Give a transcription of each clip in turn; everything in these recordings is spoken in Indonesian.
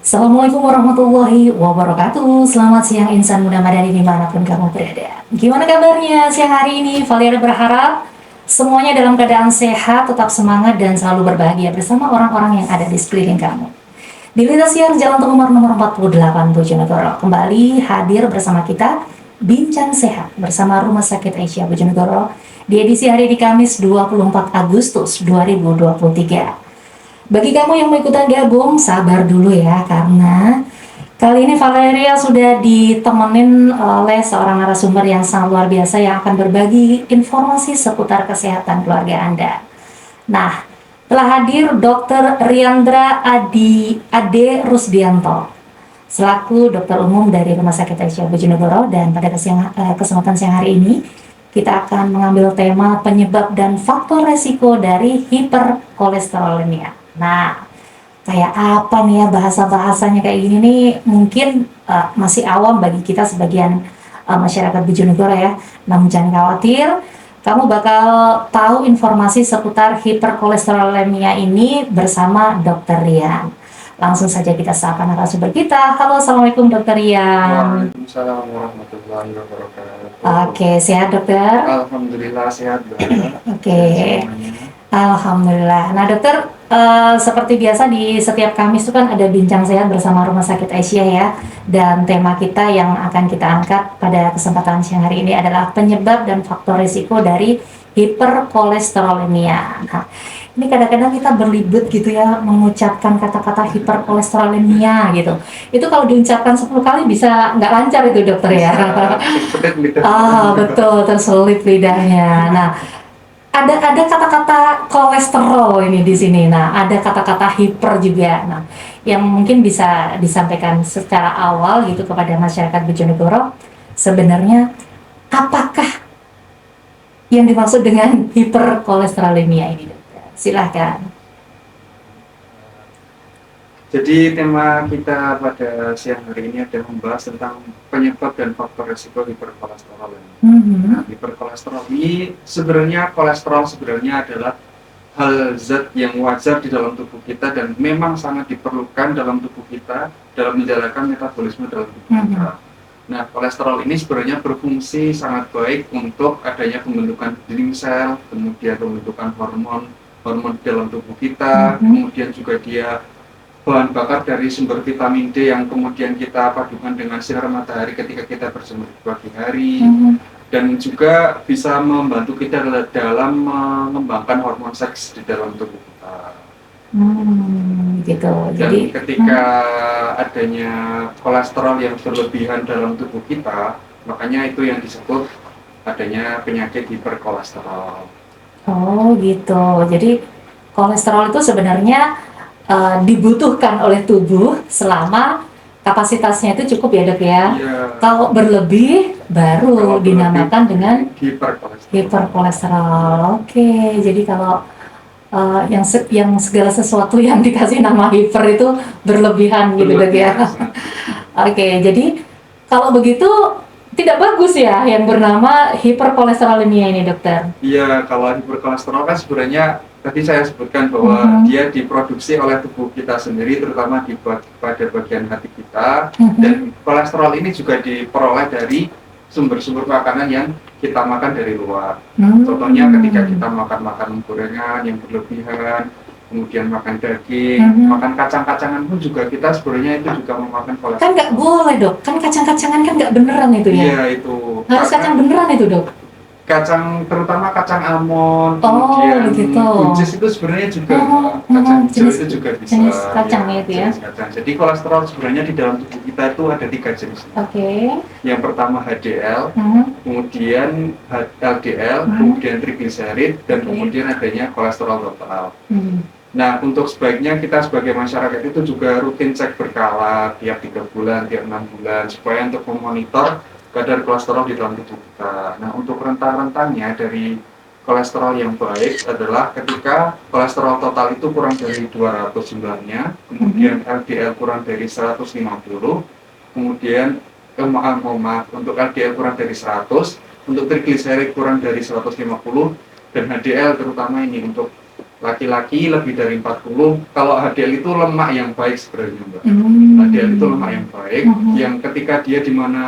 Assalamualaikum warahmatullahi wabarakatuh. Selamat siang insan muda madani dimanapun kamu berada. Gimana kabarnya siang hari ini? Valiera berharap semuanya dalam keadaan sehat, tetap semangat dan selalu berbahagia bersama orang-orang yang ada di sekeliling kamu. Di Lintas Siar Jalan Tengumar nomor 48 Bojonegoro kembali hadir bersama kita Bincang Sehat bersama Rumah Sakit Aisyah Bojonegoro di edisi hari di Kamis 24 Agustus 2023. Bagi kamu yang mau ikutan gabung, sabar dulu ya, karena kali ini Valeria sudah ditemenin oleh seorang narasumber yang sangat luar biasa yang akan berbagi informasi seputar kesehatan keluarga Anda. Nah, telah hadir Dr. Riandra Ade Rusdianto, selaku dokter umum dari Rumah Sakit Aisyah Bojonegoro, dan pada kesempatan siang hari ini, kita akan mengambil tema penyebab dan faktor resiko dari hiperkolesterolemia. Nah, kayak apa nih ya bahasa-bahasanya kayak gini nih, mungkin masih awam bagi kita sebagian masyarakat Bojonegoro ya. Namun jangan khawatir, kamu bakal tahu informasi seputar hiperkolesterolemia ini bersama Dr. Rian. Langsung saja kita sapa narasumber kita. Halo, Assalamualaikum Dr. Rian. Waalaikumsalam warahmatullahi wabarakatuh. Oke, sehat dokter? Alhamdulillah sehat banget. Oke. Alhamdulillah. Nah dokter, seperti biasa di setiap Kamis itu kan ada bincang sehat bersama Rumah Sakit Aisyah ya. Dan tema kita yang akan kita angkat pada kesempatan siang hari ini adalah penyebab dan faktor risiko dari hiperkolesterolemia. Nah, ini kadang-kadang kita berlibet gitu ya mengucapkan kata-kata hiperkolesterolemia gitu. Itu kalau diucapkan 10 kali bisa nggak lancar itu dokter ya. Betul, terselip lidahnya. Nah, ada kata-kata kolesterol ini di sini. Nah, ada kata-kata hiper juga. Nah, yang mungkin bisa disampaikan secara awal gitu kepada masyarakat Bojonegoro, sebenarnya apakah yang dimaksud dengan hiperkolesterolemia ini, dokter? Silahkan. Jadi tema kita pada siang hari ini adalah membahas tentang penyebab dan faktor risiko hiperkolesterolemia. Nah, hiperkolesterol ini sebenarnya adalah hal zat yang wajar di dalam tubuh kita dan memang sangat diperlukan dalam tubuh kita dalam menjalankan metabolisme dalam tubuh kita. Nah, kolesterol ini sebenarnya berfungsi sangat baik untuk adanya pembentukan dinding sel, kemudian pembentukan hormon di dalam tubuh kita, kemudian juga dia bahan bakar dari sumber vitamin D yang kemudian kita padukan dengan sinar matahari ketika kita berjemur di pagi hari, dan juga bisa membantu kita dalam mengembangkan hormon seks di dalam tubuh kita. Gitu. Dan Jadi ketika adanya kolesterol yang berlebihan dalam tubuh kita, makanya itu yang disebut adanya penyakit hiperkolesterol. Oh gitu. Jadi kolesterol itu sebenarnya dibutuhkan oleh tubuh selama kapasitasnya itu cukup ya dok ya. Kalau berlebih baru dinamakan dengan hiperkolesterol. Oke, jadi kalau yang segala sesuatu yang dikasih nama hiper itu berlebihan gitu dok ya. Oke, jadi kalau begitu tidak bagus ya yang bernama hiperkolesterolemia ini dokter. Iya, kalau hiperkolesterol kan sebenarnya tadi saya sebutkan bahwa dia diproduksi oleh tubuh kita sendiri, terutama pada bagian hati kita, dan kolesterol ini juga diperoleh dari sumber-sumber makanan yang kita makan dari luar. Contohnya ketika kita makan gorengan yang berlebihan, kemudian makan daging, makan kacang-kacangan pun juga kita sebenarnya itu juga memakan kolesterol. Kan nggak boleh dok, kan kacang-kacangan kan nggak beneran itu ya? Iya itu. Harus kacang beneran itu dok? Terutama kacang almond, kemudian buncis itu sebenarnya juga kacang hijau itu juga bisa. Jenis kacang ya, itu ya? Jenis kacang. Jadi kolesterol sebenarnya di dalam tubuh kita itu ada 3 jenis. Yang pertama HDL, kemudian LDL, kemudian triglycerid, dan kemudian adanya kolesterol total. Nah, untuk sebaiknya kita sebagai masyarakat itu juga rutin cek berkala tiap 3 bulan, tiap 6 bulan, supaya untuk memonitor kadar kolesterol di dalam tubuh kita. Nah, untuk rentang-rentangnya dari kolesterol yang baik adalah ketika kolesterol total itu kurang dari 200-nya, kemudian LDL kurang dari 150, kemudian untuk LDL kurang dari 100, untuk triglycerid kurang dari 150, dan HDL terutama ini untuk laki-laki lebih dari 40. Kalau HDL itu lemak yang baik sebenarnya, Mbak. HDL itu lemak yang baik, yang ketika dia di mana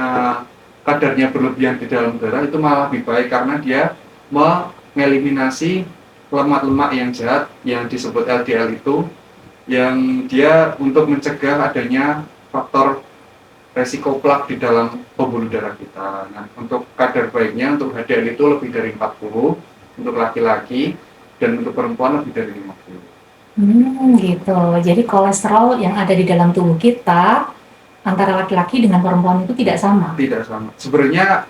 kadarnya berlebihan di dalam darah itu malah lebih baik karena dia mengeliminasi lemak-lemak yang jahat yang disebut LDL itu, yang dia untuk mencegah adanya faktor resiko plak di dalam pembuluh darah kita. Nah, untuk kadar baiknya untuk HDL itu lebih dari 40 untuk laki-laki, dan untuk perempuan lebih dari 50. Gitu. Jadi kolesterol yang ada di dalam tubuh kita antara laki-laki dengan perempuan itu tidak sama. Tidak sama. Sebenarnya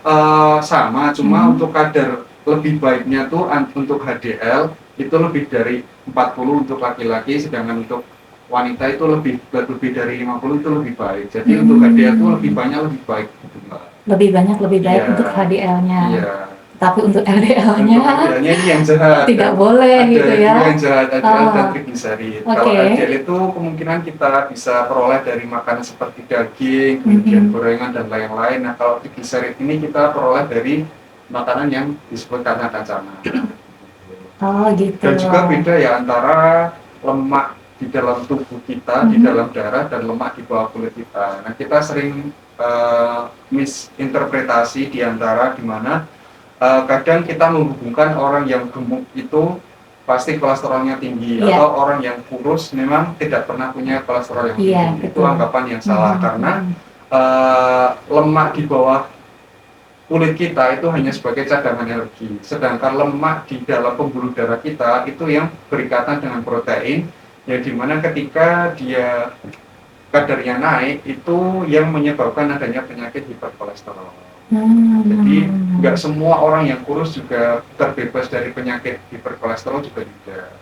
sama, cuma untuk kadar lebih baiknya tuh untuk HDL itu lebih dari 40 untuk laki-laki, sedangkan untuk wanita itu lebih dari 50 itu lebih baik. Jadi untuk HDL itu lebih banyak lebih baik gitu, Mbak. Lebih banyak lebih baik Iya. untuk HDL-nya. Iya. Tapi untuk LDL-nya LDL-nya ini yang jahat. tidak boleh ada gitu ya. yang jahat, LDL dan triglycerid. Kalau Oke. LDL itu kemungkinan kita bisa peroleh dari makanan seperti daging, kemudian gorengan dan lain-lain. Nah, kalau triglycerid ini kita peroleh dari makanan yang disebut kacang-kacangan. Oh gitu. Dan juga beda ya antara lemak di dalam tubuh kita, di dalam darah, dan lemak di bawah kulit kita. Nah, kita sering misinterpretasi di antara di mana kadang kita menghubungkan orang yang gemuk itu pasti kolesterolnya tinggi, atau orang yang kurus memang tidak pernah punya kolesterol yang tinggi. Itu anggapan yang salah, karena lemak di bawah kulit kita itu hanya sebagai cadangan energi, sedangkan lemak di dalam pembuluh darah kita itu yang berikatan dengan protein, yang dimana ketika dia kadarnya naik itu yang menyebabkan adanya penyakit hiperkolesterol. Jadi nggak semua orang yang kurus juga terbebas dari penyakit hiperkolesterol juga tidak.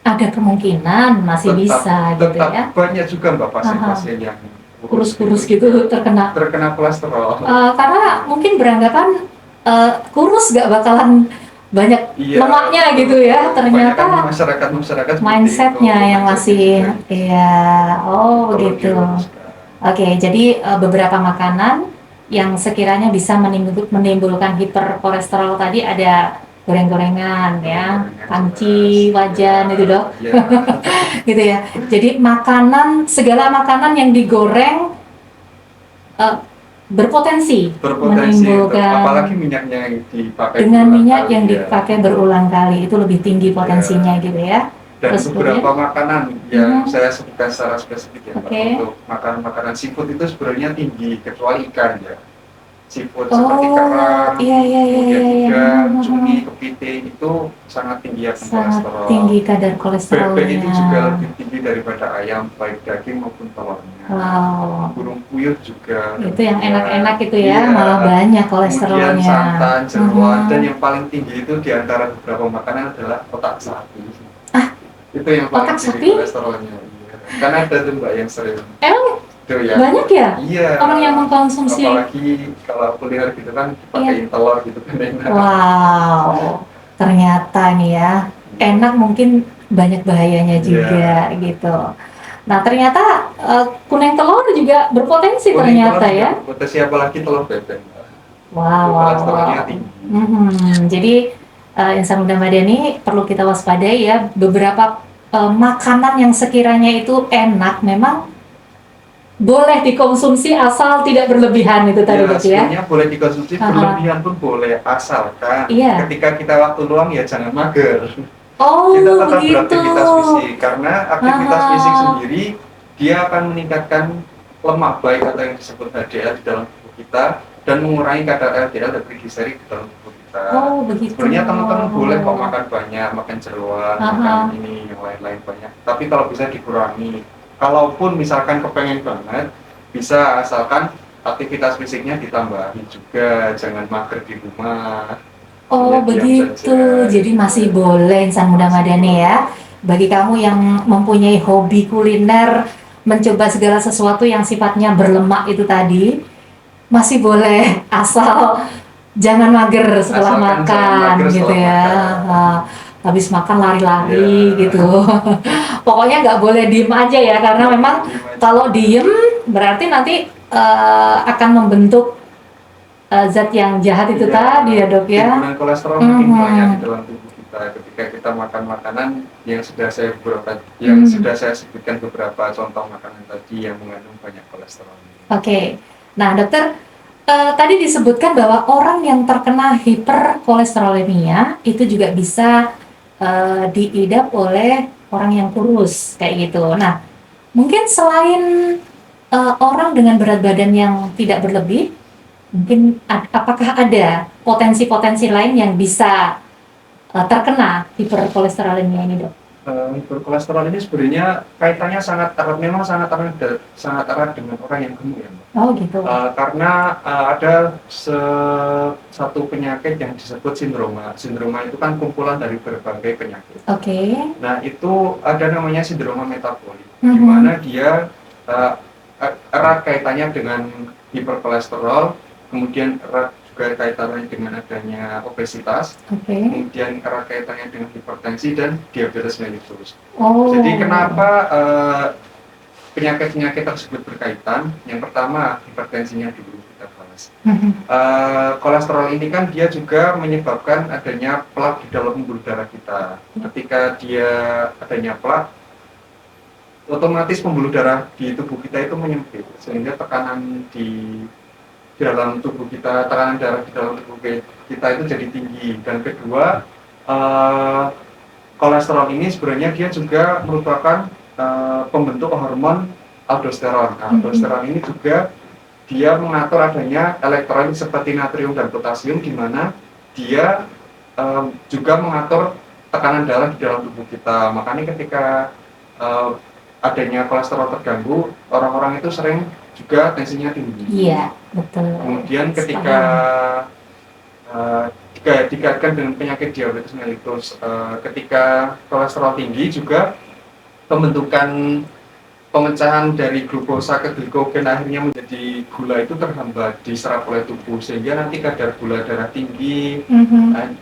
Ada kemungkinan masih bisa gitu ya. Banyak juga Mbak pasien-pasien yang kurus-kurus gitu terkena kolesterol. Karena mungkin beranggapan kurus nggak bakalan banyak lemaknya gitu ya. Ternyata masyarakat mindsetnya yang masih gitu. Oke, jadi beberapa makanan yang sekiranya bisa menimbulkan hiperkolesterol tadi ada goreng-gorengan ya, panci, wajan itu dok, gitu ya. Jadi segala makanan yang digoreng berpotensi menimbulkan, apalagi minyaknya yang dipakai dengan minyak yang dipakai berulang kali itu lebih tinggi potensinya gitu ya. Dan beberapa makanan yang saya sebutkan secara spesifik ya, untuk makanan seafood itu sebenarnya tinggi, kecuali ikan ya. Seafood seperti kerang, kemudian juga cumi, kepiting itu sangat tinggi ya kolesterol. Tinggi kadar kolesterolnya. Bebek itu juga lebih tinggi daripada ayam, baik daging maupun telurnya. Burung puyuh juga. Itu yang enak-enak itu ya, malah banyak kolesterolnya. Kemudian santan, jeroan, dan yang paling tinggi itu diantara beberapa makanan adalah otak sapi. Itu yang paling tinggi kolesterolnya. Karena ada tuh Mbak yang sering. Emang ya. Banyak ya? Iya. Orang yang mengkonsumsi. Apalagi kalau kuliner gitu kan pakai telur gitu kan enak. Wow. Ternyata nih ya, enak mungkin banyak bahayanya juga gitu. Nah ternyata kuning telur juga berpotensi ternyata ya. Berpotensi apalagi telur bebek. Wow. Kolesterolnya tinggi. Jadi insan muda Madani perlu kita waspadai ya, beberapa makanan yang sekiranya itu enak memang boleh dikonsumsi asal tidak berlebihan itu tadi dok ya. Sebenarnya boleh dikonsumsi berlebihan pun boleh, asalkan ketika kita waktu luang ya jangan mager. Kita tetap beraktivitas fisik, karena aktivitas fisik sendiri dia akan meningkatkan lemak baik atau yang disebut HDL di dalam tubuh kita dan mengurangi kadar LDL dan triglycerid di dalam tubuh kita. Sebenarnya teman-teman boleh kok makan banyak, makan jeroan, makan ini yang lain-lain banyak. Tapi kalau bisa dikurangi. Kalaupun misalkan kepengen banget, bisa asalkan aktivitas fisiknya ditambahin juga, jangan mager di rumah. Begitu, jadi masih boleh insan muda Madani ya. Bagi kamu yang mempunyai hobi kuliner, mencoba segala sesuatu yang sifatnya berlemak itu tadi, masih boleh asal jangan mager setelah makan gitu ya. Habis makan lari-lari gitu. Pokoknya nggak boleh diem aja ya, karena memang kalau diem berarti nanti akan membentuk zat yang jahat itu tadi ya dok ya. Timbunan kolesterol makin banyak di dalam tubuh kita. kita ketika kita makan makanan yang sudah saya sebutkan beberapa contoh makanan tadi yang mengandung banyak kolesterol. Oke. Nah, dokter, tadi disebutkan bahwa orang yang terkena hiperkolesterolemia itu juga bisa diidap oleh orang yang kurus kayak gitu. Nah, mungkin selain orang dengan berat badan yang tidak berlebih, mungkin apakah ada potensi-potensi lain yang bisa terkena hiperkolesterolemia ini, dok? Hiperkolesterol ini sebenarnya kaitannya sangat erat, memang sangat erat dengan orang yang gemuk ya, Mbak. Oh gitu. Karena ada satu penyakit yang disebut sindroma. Sindroma itu kan kumpulan dari berbagai penyakit. Oke. Nah, itu ada namanya sindroma metabolik, di mana dia erat kaitannya dengan hiperkolesterol, kemudian erat juga kaitannya dengan adanya obesitas, kemudian erat kaitannya dengan hipertensi dan diabetes mellitus. Jadi kenapa penyakit-penyakit tersebut berkaitan? Yang pertama, hipertensinya dulu kita bahas. Kolesterol ini kan dia juga menyebabkan adanya plak di dalam pembuluh darah kita. Ketika dia adanya plak, otomatis pembuluh darah di tubuh kita itu menyempit, sehingga tekanan di dalam tubuh kita, tekanan darah di dalam tubuh kita itu jadi tinggi. Dan kedua, kolesterol ini sebenarnya dia juga merupakan pembentuk hormon aldosteron. Aldosteron ini juga dia mengatur adanya elektrolit seperti natrium dan potasium, di mana dia juga mengatur tekanan darah di dalam tubuh kita. Makanya ketika adanya kolesterol terganggu, orang-orang itu sering juga tensinya tinggi. Iya, betul. Kemudian ketika dikaitkan dengan penyakit diabetes mellitus, ketika kolesterol tinggi juga pembentukan pemecahan dari glukosa ke glikogen akhirnya menjadi gula itu terhambat diserap oleh tubuh, sehingga nanti kadar gula darah tinggi.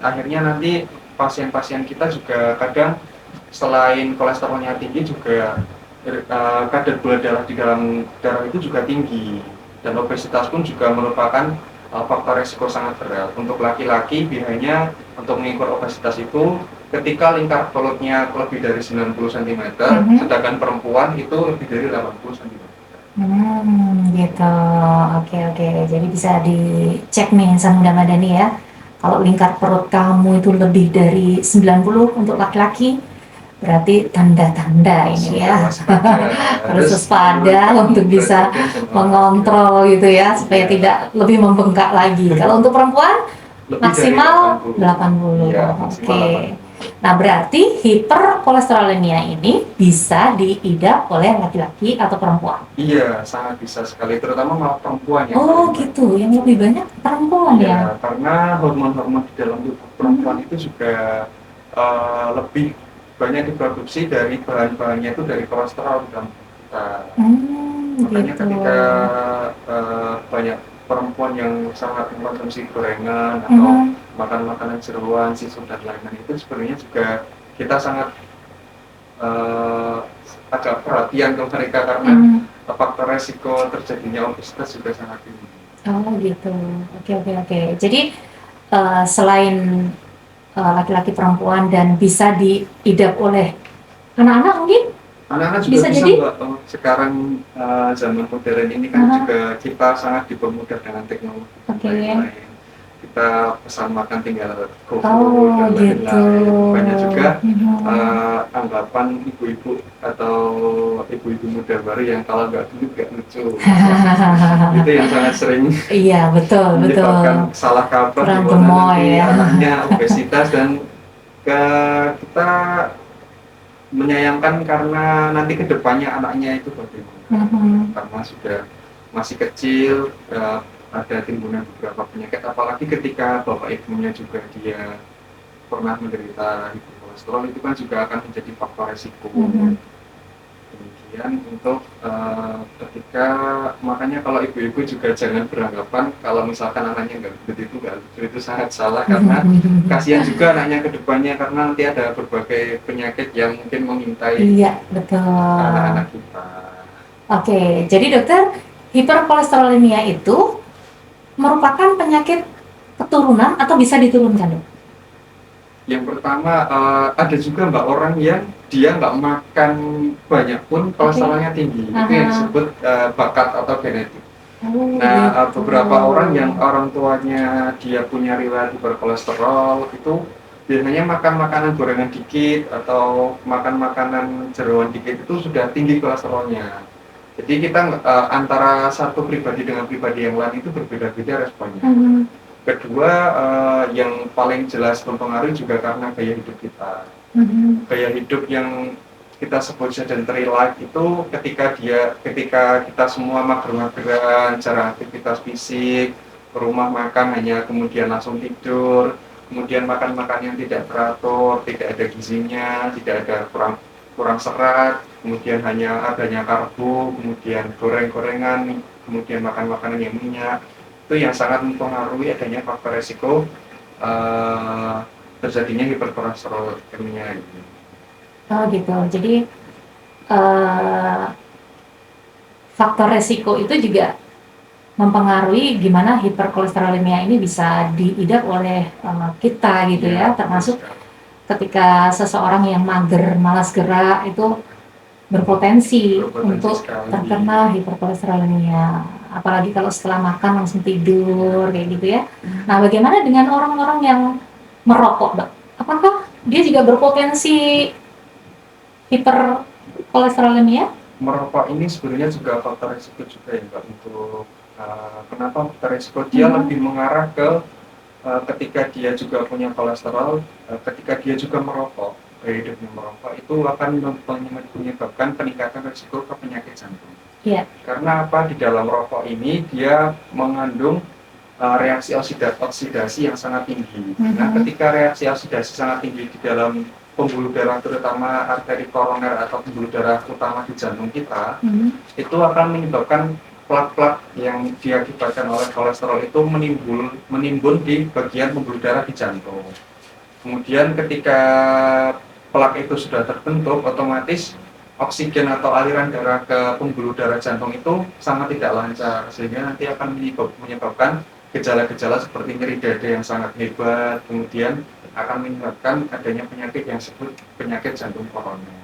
Akhirnya nanti pasien-pasien kita juga kadang selain kolesterolnya tinggi juga kadar gula darah di dalam darah itu juga tinggi, dan obesitas pun juga merupakan faktor resiko sangat berat. Untuk laki-laki biasanya untuk mengukur obesitas itu ketika lingkar perutnya lebih dari 90 cm, sedangkan perempuan itu lebih dari 80 cm. Gitu. Oke. Jadi bisa dicek nih insan muda madani ya. Kalau lingkar perut kamu itu lebih dari 90 untuk laki-laki, berarti tanda-tanda ini ya. Harus waspada untuk bisa mengontrol gitu ya, supaya tidak lebih membengkak lagi. Kalau untuk perempuan maksimal 80. Oke. Nah, berarti hiperkolesterolemia ini bisa diidap oleh laki-laki atau perempuan? Iya, sangat bisa sekali, terutama malah perempuan ya. Oh gitu, yang lebih banyak perempuan ya? Karena hormon-hormon di dalam tubuh perempuan itu juga lebih banyak diproduksi dari bahan-bahannya itu dari kolesterol di dalam tubuh kita. Makanya gitu. ketika banyak perempuan yang sangat mengkonsumsi gorengan atau makan makanan jeroan, susu dan lain-lain, itu sebenarnya juga kita sangat agak perhatian ke mereka, karena faktor resiko terjadinya obesitas juga sangat tinggi. Oh gitu, oke. Jadi selain laki-laki perempuan dan bisa diidap oleh anak-anak mungkin? Anak-anak juga bisa jadi? Mbak. Sekarang zaman modern ini kan juga kita sangat dipermudah dengan teknologi lain. Kita pesan makan tinggal GoFood dan lain-lain. Banyak juga anggapan ibu-ibu atau ibu-ibu muda baru yang kalau nggak dulu nggak lucu. Itu yang sangat sering menyebabkan salah kaprah di mana nanti anaknya obesitas, dan kita menyayangkan karena nanti kedepannya anaknya itu bagaimana. Karena sudah masih kecil, ada timbunan beberapa penyakit, apalagi ketika bapak ibunya juga dia pernah menderita hiperkolesterol, itu kan juga akan menjadi faktor resiko. Kemudian untuk ketika, makanya kalau ibu-ibu juga jangan beranggapan kalau misalkan anaknya nggak begitu, itu sangat salah, karena kasihan juga anaknya ke depannya, karena nanti ada berbagai penyakit yang mungkin mengintai anak-anak kita. Oke, jadi dokter, hiperkolesterolemia itu merupakan penyakit keturunan atau bisa diturunkan, dok? Yang pertama ada juga mbak orang yang dia nggak makan banyak pun kolesterolnya tinggi. Itu yang disebut bakat atau genetik. Oh, Nah, gitu. beberapa orang yang orang tuanya dia punya riwayat hiperkolesterol itu biasanya makan makanan gorengan dikit atau makan makanan jeroan dikit itu sudah tinggi kolesterolnya. Jadi kita antara satu pribadi dengan pribadi yang lain itu berbeda-beda responnya. Kedua, yang paling jelas mempengaruhi juga karena gaya hidup kita. Gaya hidup yang kita sebut sedentary life itu ketika kita semua mager-mageran, cara aktivitas fisik, rumah makan hanya kemudian langsung tidur, kemudian makan-makan yang tidak teratur, tidak ada gizinya, tidak ada kurang serat, kemudian hanya adanya karbo, kemudian goreng-gorengan, kemudian makan makanan yang minyak, itu yang sangat mempengaruhi adanya faktor resiko terjadinya hiperkolesterolemia ini. Oh gitu. Jadi uh, faktor resiko itu juga mempengaruhi gimana hiperkolesterolemia ini bisa diidap oleh kita gitu ya, termasuk ketika seseorang yang mager, malas gerak itu berpotensi untuk terkena hiperkolesterolemia. Apalagi kalau setelah makan langsung tidur kayak gitu ya. Nah, bagaimana dengan orang-orang yang merokok, Mbak? Apakah dia juga berpotensi hiperkolesterolemia? Merokok ini sebenarnya juga faktor risiko juga ya Mbak untuk kenapa faktor risiko dia lebih mengarah ke ketika dia juga punya kolesterol, ketika dia juga merokok, gaya hidupnya merokok itu akan menyebabkan peningkatan risiko ke penyakit jantung. Yeah. Karena apa? Di dalam rokok ini dia mengandung reaksi oksidasi yang sangat tinggi. Nah, ketika reaksi oksidasi sangat tinggi di dalam pembuluh darah, terutama arteri koroner atau pembuluh darah utama di jantung kita, itu akan menyebabkan plak-plak yang diakibatkan oleh kolesterol itu menimbun di bagian pembuluh darah di jantung. Kemudian ketika plak itu sudah terbentuk, otomatis oksigen atau aliran darah ke pembuluh darah jantung itu sangat tidak lancar, sehingga nanti akan menyebabkan gejala-gejala seperti nyeri dada yang sangat hebat, kemudian akan menyebabkan adanya penyakit yang disebut penyakit jantung koroner.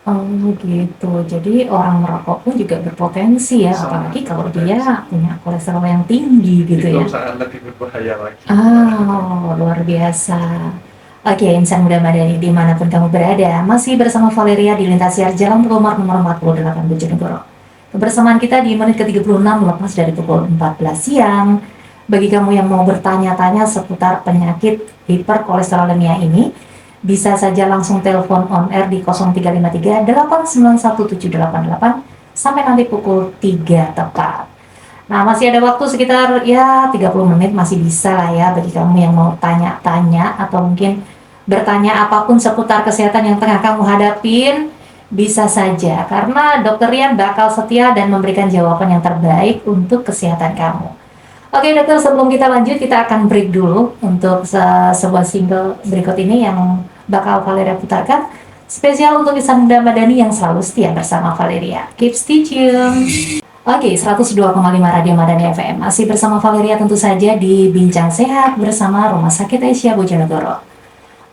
Oh gitu, jadi orang merokok pun juga berpotensi ya, apalagi kalau dia punya kolesterol yang tinggi gitu ya. Itu sangat lebih berbahaya lagi. Oh, luar biasa. Oke, insan muda Madani dimanapun kamu berada, masih bersama Valeria di Lintas Siar Jalan Promar nomor 48 Bojonegoro. Kebersamaan kita di menit ke-36 lepas dari pukul 14 siang. Bagi kamu yang mau bertanya-tanya seputar penyakit hiperkolesterolemia ini, bisa saja langsung telepon on air di 0353 8917788 sampai nanti pukul 3 tepat. Nah, masih ada waktu sekitar ya 30 menit masih bisa lah ya bagi kamu yang mau tanya-tanya atau mungkin bertanya apapun seputar kesehatan yang tengah kamu hadapin, bisa saja karena Dokter Rian bakal setia dan memberikan jawaban yang terbaik untuk kesehatan kamu. Oke dokter, sebelum kita lanjut kita akan break dulu untuk sebuah single berikut ini yang bakal Valeria putarkan spesial untuk insan muda Madani yang selalu setia bersama Valeria. Keep stay tune. Oke, 102,5 Radio Madani FM masih bersama Valeria tentu saja di Bincang Sehat bersama Rumah Sakit Aisyah Bojonegoro.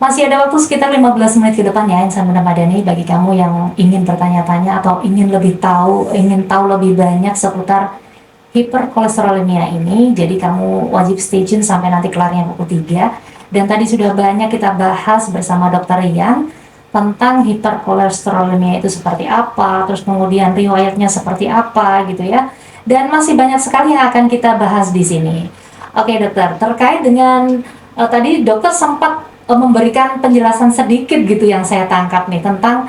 Masih ada waktu sekitar 15 menit ke depan ya insan muda Madani bagi kamu yang ingin bertanya-tanya atau ingin tahu lebih banyak seputar hiperkolesterolemia ini. Jadi kamu wajib stay tune sampai nanti kelarnya pukul 3. Dan tadi sudah banyak kita bahas bersama Dokter Rian tentang hiperkolesterolemia itu seperti apa, terus kemudian riwayatnya seperti apa gitu ya. Dan masih banyak sekali yang akan kita bahas di sini. Oke dokter, terkait dengan tadi dokter sempat memberikan penjelasan sedikit gitu yang saya tangkap nih tentang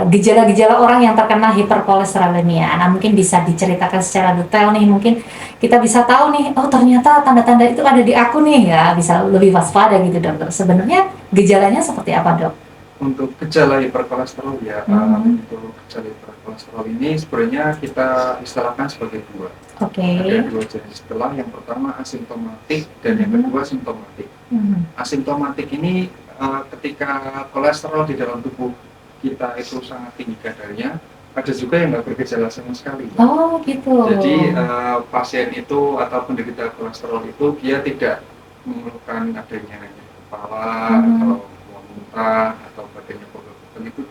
gejala-gejala orang yang terkena hiperkolesterolemia. Nah, mungkin bisa diceritakan secara detail nih, mungkin kita bisa tahu nih, oh ternyata tanda-tanda itu ada di aku nih ya, bisa lebih waspada gitu dokter. Sebenarnya gejalanya seperti apa dok? Untuk gejala hiperkolesterol ya, untuk gejala hiperkolesterol ini sebenarnya kita istilahkan sebagai dua. Ada dua jenis istilah, yang pertama asimptomatik dan yang kedua simptomatik. Asimptomatik ini ketika kolesterol di dalam tubuh kita itu sangat tinggi kadarnya, ada juga yang nggak bergejala sama sekali. Oh gitu. Jadi pasien itu atau penderita kolesterol itu dia tidak mengeluhkan adanya kepala atau mual muntah atau badannya pegel-pegel itu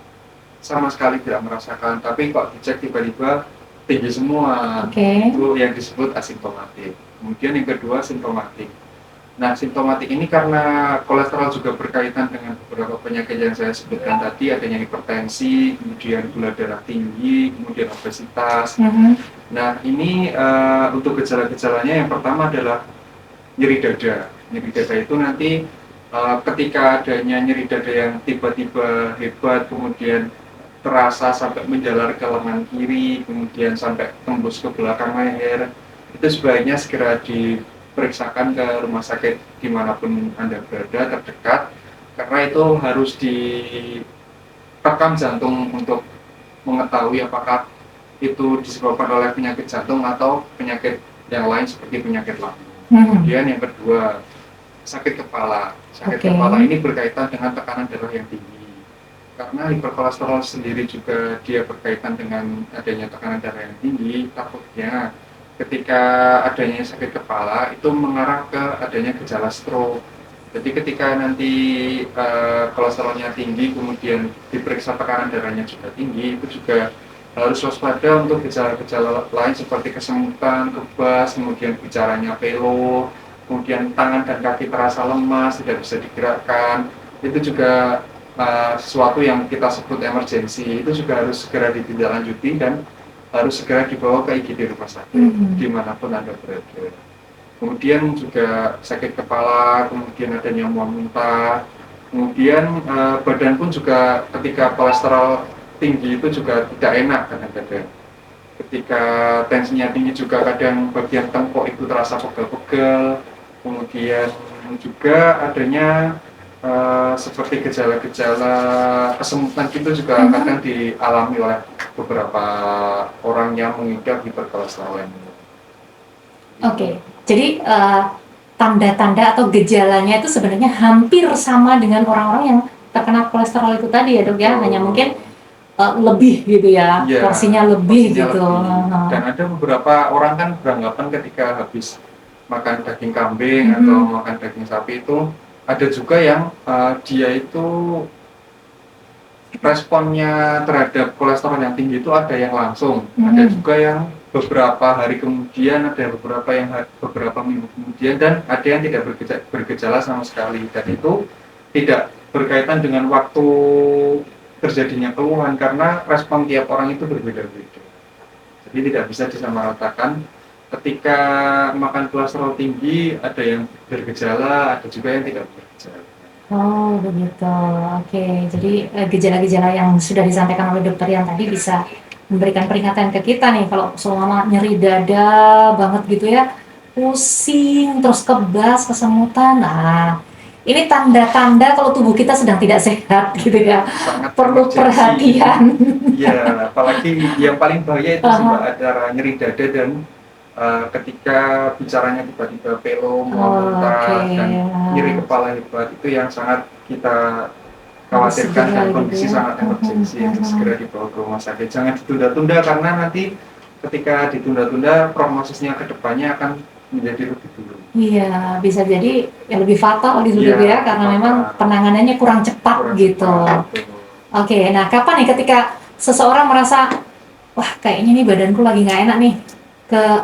sama sekali tidak merasakan, tapi kok dicek tiba-tiba tinggi semua. Itu yang disebut asimptomatik. Kemudian yang kedua simptomatik. Nah, simptomatik ini karena kolesterol juga berkaitan dengan beberapa penyakit yang saya sebutkan tadi, adanya hipertensi, kemudian gula darah tinggi, kemudian obesitas. Nah, ini untuk gejala-gejalanya yang pertama adalah nyeri dada. Nyeri dada itu nanti ketika adanya nyeri dada yang tiba-tiba hebat, kemudian terasa sampai menjalar ke lengan kiri, kemudian sampai tembus ke belakang leher, itu sebaiknya segera diperiksakan ke rumah sakit dimanapun Anda berada terdekat, karena itu harus direkam jantung untuk mengetahui apakah itu disebabkan oleh penyakit jantung atau penyakit yang lain seperti penyakit lambung. Kemudian yang kedua, sakit kepala. Sakit kepala ini berkaitan dengan tekanan darah yang tinggi. Karena hiperkolesterol sendiri juga dia berkaitan dengan adanya tekanan darah yang tinggi, takutnya ketika adanya sakit kepala itu mengarah ke adanya gejala stroke. Jadi ketika nanti kolesterolnya tinggi, kemudian diperiksa tekanan darahnya juga tinggi, itu juga harus waspada untuk gejala-gejala lain seperti kesemutan, kebas, kemudian bicaranya pelo, kemudian tangan dan kaki terasa lemas, tidak bisa digerakkan. Itu juga sesuatu yang kita sebut emergensi, itu juga harus segera ditindaklanjuti dan harus segera dibawa ke IGD rumah sakit dimanapun Anda berada. Kemudian juga sakit kepala, kemudian adanya mual muntah, kemudian badan pun juga ketika kolesterol tinggi itu juga tidak enak kadang-kadang. Ketika tensinya tinggi juga kadang bagian tengkok itu terasa pegel-pegel, kemudian juga adanya seperti gejala-gejala kesemutan itu juga kadang dialami oleh beberapa orang yang mengidap hiperkolesterolemia. Jadi tanda-tanda atau gejalanya itu sebenarnya hampir sama dengan orang-orang yang terkena kolesterol itu tadi ya dok ya, hanya mungkin lebih gitu ya, porsinya lebih gitu. Lebih. Dan ada beberapa orang kan beranggapan ketika habis makan daging kambing atau makan daging sapi itu ada juga yang dia itu responnya terhadap kolesterol yang tinggi itu ada yang langsung, ada juga yang beberapa hari kemudian, ada beberapa yang beberapa minggu kemudian, dan ada yang tidak bergejala sama sekali, dan itu tidak berkaitan dengan waktu terjadinya keluhan karena respon tiap orang itu berbeda-beda. Jadi tidak bisa disamaratakan. Ketika makan kolesterol tinggi ada yang bergejala, ada juga yang tidak bergejala. Oh begitu, oke. Jadi gejala-gejala yang sudah disampaikan oleh dokter yang tadi bisa memberikan peringatan ke kita nih kalau selama nyeri dada banget gitu ya, pusing, terus kebas, kesemutan. Nah, ini tanda-tanda kalau tubuh kita sedang tidak sehat gitu ya. Sangat perlu perhatian. Iya, apalagi yang paling bahaya itu ada nyeri dada dan ketika bicaranya tiba-tiba pelo, mual muntah, dan nyeri kepala hebat, itu yang sangat kita khawatirkan dan kondisi sangat emergensi untuk segera dibawa ke rumah sakit. Jangan ditunda-tunda karena nanti ketika ditunda-tunda prognosisnya ke depannya akan menjadi lebih dulu. Iya, bisa jadi yang lebih fatal gitu ya, karena memang penanganannya kurang cepat gitu. Oke, nah kapan nih ketika seseorang merasa wah kayaknya nih badanku lagi nggak enak nih,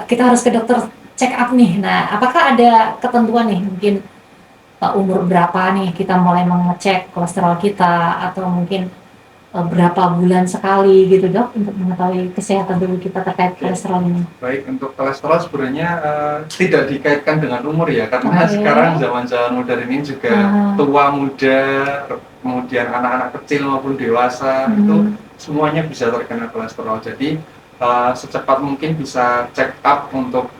kita harus ke dokter check up nih. Nah, apakah ada ketentuan nih mungkin umur berapa nih kita mulai mengecek kolesterol kita, atau mungkin berapa bulan sekali gitu dok untuk mengetahui kesehatan tubuh kita terkait kolesterol ini? Baik, untuk kolesterol sebenarnya tidak dikaitkan dengan umur ya, karena sekarang zaman-zaman modern ini juga tua muda, kemudian anak-anak kecil maupun dewasa itu semuanya bisa terkena kolesterol. Jadi secepat mungkin bisa check up untuk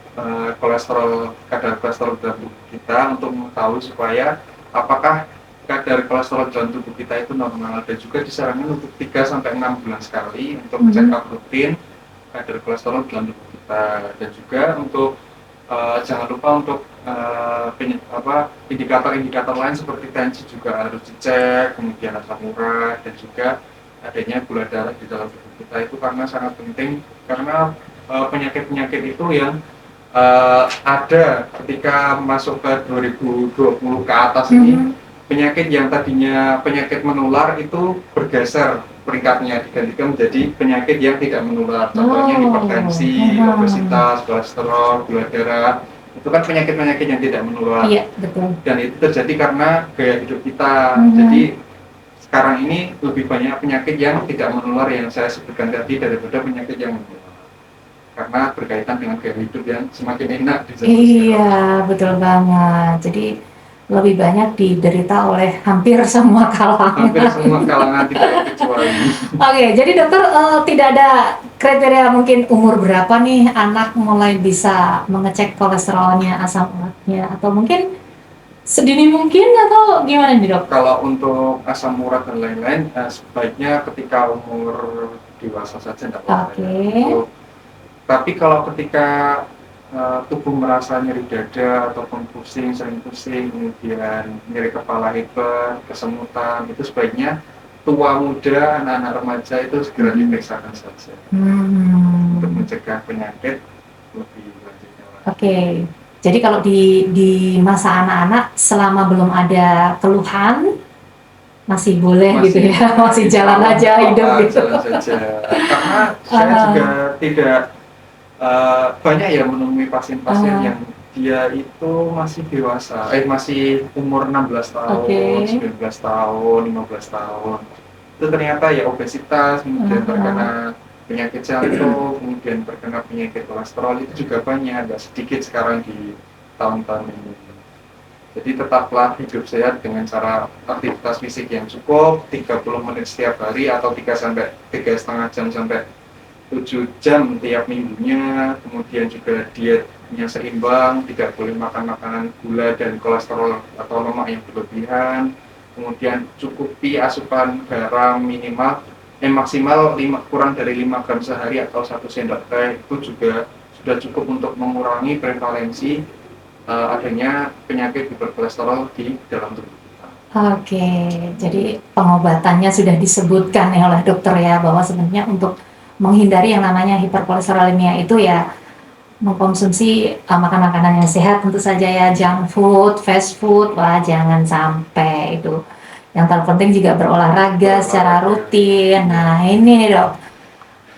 kadar kolesterol dalam tubuh kita untuk mengetahui supaya apakah kadar kolesterol dalam tubuh kita itu normal, dan juga disarankan untuk 3-6 bulan sekali untuk check up rutin kadar kolesterol dalam tubuh kita. Dan juga untuk jangan lupa untuk indikator-indikator lain seperti tensi juga harus dicek, kemudian asam urat, dan juga adanya gula darah di dalam tubuh kita itu karena sangat penting, karena penyakit-penyakit itu yang ada ketika masuk ke 2020 ke atas ini penyakit yang tadinya penyakit menular itu bergeser peringkatnya, digantikan menjadi penyakit yang tidak menular. Contohnya hipertensi, obesitas, kolesterol, gula darah. Itu kan penyakit-penyakit yang tidak menular. Iya, betul. Dan itu terjadi karena gaya hidup kita. Jadi sekarang ini lebih banyak penyakit yang tidak menular yang saya sebutkan tadi daripada penyakit yang menular. Karena berkaitan dengan gaya hidup yang semakin enak di zaman sekarang. Iya, betul banget. Jadi lebih banyak diderita oleh hampir semua kalangan. Hampir semua kalangan tidak kecuali. Oke, jadi dokter tidak ada kriteria mungkin umur berapa nih anak mulai bisa mengecek kolesterolnya, asam uratnya, atau mungkin sedini mungkin atau gimana nih dok? Kalau untuk asam urat dan lain-lain, sebaiknya ketika umur dewasa saja tidak apa-apa. Oke. Tapi kalau ketika tubuh merasa nyeri dada ataupun pusing, sering pusing, kemudian nyeri kepala hebat, kesemutan, itu sebaiknya tua muda, anak-anak remaja itu segera diperiksakan saja untuk mencegah penyakit lebih lanjutnya. Oke. Jadi kalau di masa anak-anak selama belum ada keluhan masih boleh gitu ya, masih jalan aja hidup gitu. Jalan saja. Karena saya juga tidak banyak ya menemui pasien-pasien yang dia itu masih dewasa, masih umur 16 tahun, 19 tahun, 15 tahun. Itu ternyata ya obesitas, kemudian terkena penyakit jantung, kemudian terkena penyakit kolesterol, itu juga banyak, agak sedikit sekarang di tahun-tahun ini. Jadi tetaplah hidup sehat dengan cara aktivitas fisik yang cukup, 30 menit setiap hari atau 3,5 jam sampai 7 jam tiap minggunya, kemudian juga dietnya seimbang, tidak boleh makan makanan gula dan kolesterol atau lemak yang berlebihan, kemudian cukupi asupan garam maksimal kurang dari 5 gram sehari atau 1 sendok teh, itu juga sudah cukup untuk mengurangi prevalensi adanya penyakit hiperkolesterol di dalam tubuh kita. Oke, jadi pengobatannya sudah disebutkan ya oleh dokter ya, bahwa sebenarnya untuk menghindari yang namanya hiperkolesterolemia itu ya mengkonsumsi makanan-makanan yang sehat, tentu saja ya, junk food, fast food, wah jangan sampai itu. Yang terpenting juga berolahraga secara rutin. Nah ini nih dok,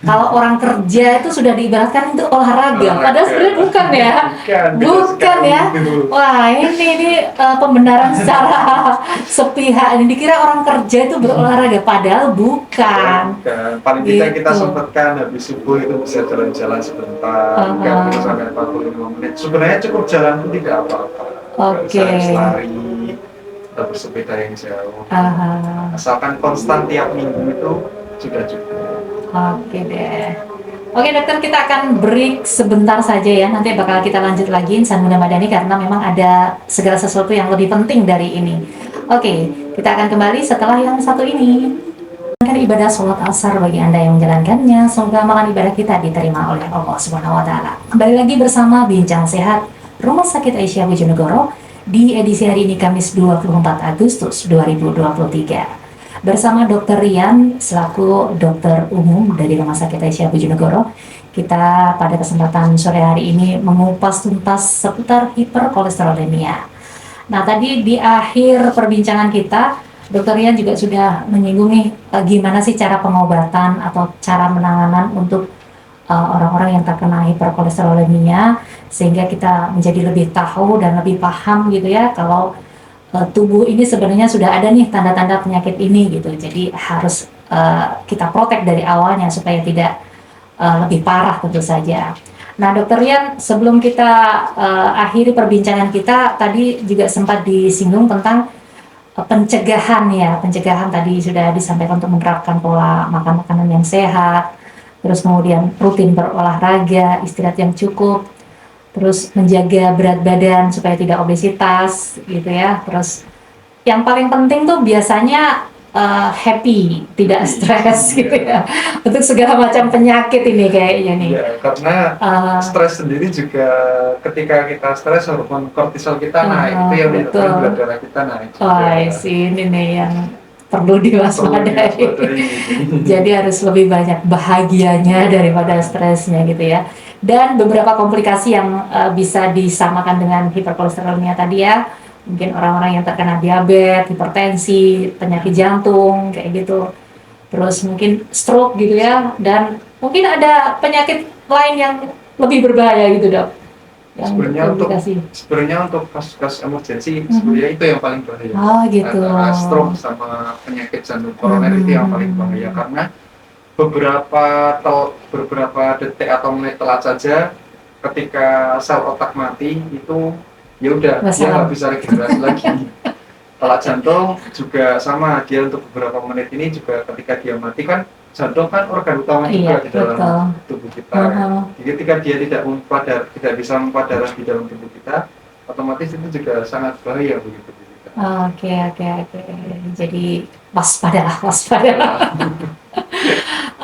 kalau orang kerja itu sudah diibaratkan itu olahraga, padahal sebenarnya bukan ya, bukan ya. Wah ini pembenaran secara sepihak. Ini dikira orang kerja itu berolahraga, padahal bukan. Paling tidak kita sempatkan habis subuh itu bisa jalan-jalan sebentar, 30 sampai 45 menit. Sebenarnya cukup jalan pun tidak apa-apa. Oke. Lari atau bersepeda yang jauh. Asalkan konstan tiap minggu itu sudah cukup. Oke deh. Oke dokter, kita akan break sebentar saja ya. Nanti bakal kita lanjut lagi Insan Muda Madani karena memang ada segala sesuatu yang lebih penting dari ini. Oke, kita akan kembali setelah yang satu ini. Ibadah sholat asar bagi Anda yang menjalankannya, semoga amalan ibadah kita diterima oleh Allah Subhanahu wa taala. Kembali lagi bersama Bincang Sehat Rumah Sakit Aisyah Bojonegoro di edisi hari ini Kamis 24 Agustus 2023. Bersama Dr. Rian selaku dokter umum dari Rumah Sakit Aisyah Bojonegoro, kita pada kesempatan sore hari ini mengupas tuntas seputar hiperkolesterolemia. Nah, tadi di akhir perbincangan kita, Dr. Rian juga sudah menyinggung nih gimana sih cara pengobatan atau cara penanganan untuk orang-orang yang terkena hiperkolesterolemia, sehingga kita menjadi lebih tahu dan lebih paham gitu ya kalau tubuh ini sebenarnya sudah ada nih tanda-tanda penyakit ini gitu. Jadi harus kita protek dari awalnya supaya tidak lebih parah tentu saja. Nah Dokter Rian, sebelum kita akhiri perbincangan kita, tadi juga sempat disinggung tentang pencegahan ya. Pencegahan tadi sudah disampaikan untuk menerapkan pola makan makanan yang sehat, terus kemudian rutin berolahraga, istirahat yang cukup, terus menjaga berat badan supaya tidak obesitas gitu ya. Terus yang paling penting tuh biasanya happy, tidak stres gitu ya, untuk segala macam penyakit ini kayaknya nih. Ya, karena stres sendiri juga ketika kita stres hormon kortisol kita naik, itu yang menyebabkan gula darah kita naik. Wah, ini nih yang perlu diwaspadai. Jadi harus lebih banyak bahagianya daripada stresnya gitu ya. Dan beberapa komplikasi yang bisa disamakan dengan hiperkolesterolemia tadi ya, Mungkin orang-orang yang terkena diabetes, hipertensi, penyakit jantung, kayak gitu. Terus mungkin stroke gitu ya, dan mungkin ada penyakit lain yang lebih berbahaya gitu dok. Yang sebenarnya untuk kasus-kasus emergensi sebenarnya itu yang paling bahaya. Oh gitu. Antara stroke sama penyakit jantung koroner itu yang paling bahaya, karena beberapa detik atau menit telat saja ketika sel otak mati itu ya udah dia nggak bisa regenerasi lagi. Telat jantung juga sama, dia untuk beberapa menit ini juga ketika dia mati kan, jantung kan organ utama juga di dalam tubuh kita. Jadi ketika dia tidak bisa memompa darah di dalam tubuh kita, otomatis itu juga sangat bahaya begitu. Oke. Jadi waspadalah.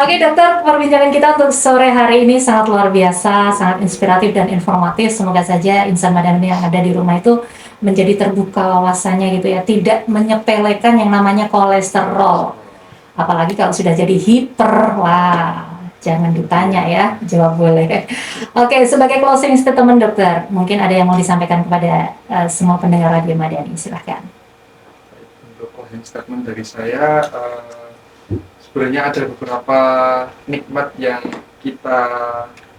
Oke dokter, perbincangan kita untuk sore hari ini sangat luar biasa, sangat inspiratif dan informatif. Semoga saja insan madani yang ada di rumah itu menjadi terbuka wawasannya gitu ya, tidak menyepelekan yang namanya kolesterol. Apalagi kalau sudah jadi hiper, wah jangan ditanya ya, jawab boleh. Oke, sebagai closing statement dokter, mungkin ada yang mau disampaikan kepada semua pendengar Radio Madani, silahkan. Untuk closing statement dari saya, sebenarnya ada beberapa nikmat yang kita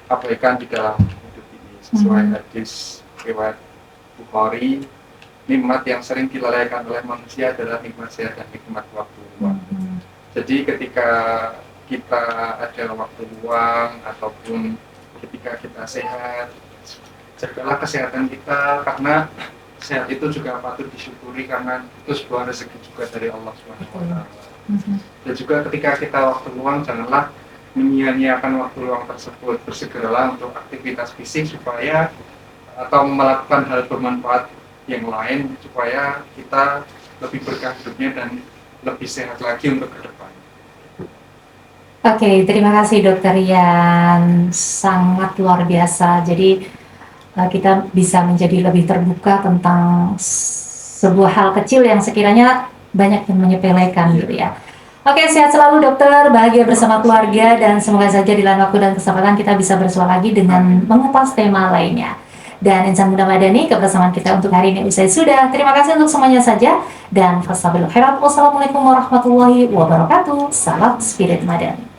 abaikan di dalam hidup ini sesuai hadis riwayat Bukhari. Nikmat yang sering dilalaikan oleh manusia adalah nikmat sehat dan nikmat waktu luang. Jadi ketika kita ada waktu luang ataupun ketika kita sehat, jagalah kesehatan kita, karena sehat itu juga patut disyukuri karena itu sebuah rezeki juga dari Allah SWT. Dan juga ketika kita waktu luang, janganlah menyia-nyiakan waktu luang tersebut. Bersegeralah untuk aktivitas fisik supaya atau melakukan hal bermanfaat yang lain supaya kita lebih berkah hidupnya dan lebih sehat lagi untuk ke depan. Oke, terima kasih dokter Yan, sangat luar biasa. Jadi kita bisa menjadi lebih terbuka tentang sebuah hal kecil yang sekiranya banyak yang menyepelekan gitu ya. Oke, sehat selalu dokter, bahagia bersama keluarga, dan semoga saja di lain waktu dan kesempatan kita bisa bersua lagi dengan mengupas tema lainnya. Dan Insan Muda Madani, kebersamaan kita untuk hari ini usai sudah. Terima kasih untuk semuanya saja, dan fastabiqul khairat. Wassalamualaikum warahmatullahi wabarakatuh. Salam Spirit Madani.